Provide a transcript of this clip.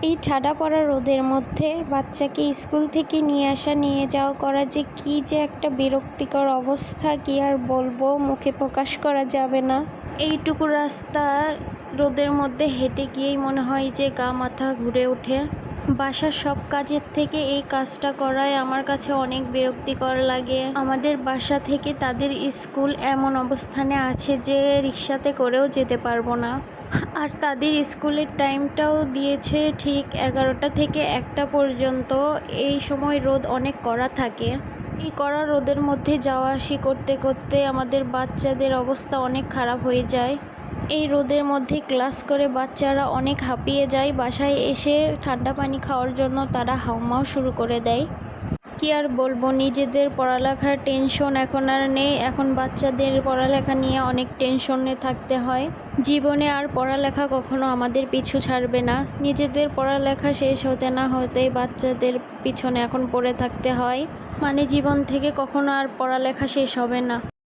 এই ঠাডা পড়া রোদের মধ্যে বাচ্চাকে স্কুল থেকে নিয়ে আসা নিয়ে যাওয়া করা যে কি যে একটা বিরক্তিকর অবস্থা, কি আর বলবো, মুখে প্রকাশ করা যাবে না। এইটুকু রাস্তা রোদের মধ্যে হেঁটে গিয়েই মনে হয় যে গা মাথা ঘুরে ওঠে। বাসার সব কাজের থেকে এই কাজটা করাই আমার কাছে অনেক বিরক্তিকর লাগে। আমাদের বাসা থেকে তাদের স্কুল এমন অবস্থানে আছে যে রিক্সাতে করেও যেতে পারবো না। আর তাদের স্কুলের টাইমটাও দিয়েছে ঠিক 11টা থেকে 1টা পর্যন্ত। এই সময় রোদ অনেক কড়া থাকে। এই কড়া রোদের মধ্যে যাওয়া আসি করতে করতে আমাদের বাচ্চাদের অবস্থা অনেক খারাপ হয়ে যায়। এই রোদের মধ্যে ক্লাস করে বাচ্চারা অনেক হাঁপিয়ে যায়। বাসায় এসে ঠান্ডা পানি খাওয়ার জন্য তারা হাউমাউ শুরু করে দেয়। কি আর বলবো, নিজেদের পড়ালেখার টেনশন এখন আর নেই। এখন বাচ্চাদের পড়ালেখা নিয়ে অনেক টেনশনে থাকতে হয়। জীবনে আর পড়ালেখা কখনো আমাদের পিছু ছাড়বে না। নিজেদের পড়ালেখা শেষ হতে না হতেই বাচ্চাদের পিছনে এখন পড়ে থাকতে হয়। মানে জীবন থেকে কখনো আর পড়ালেখা শেষ হবে না।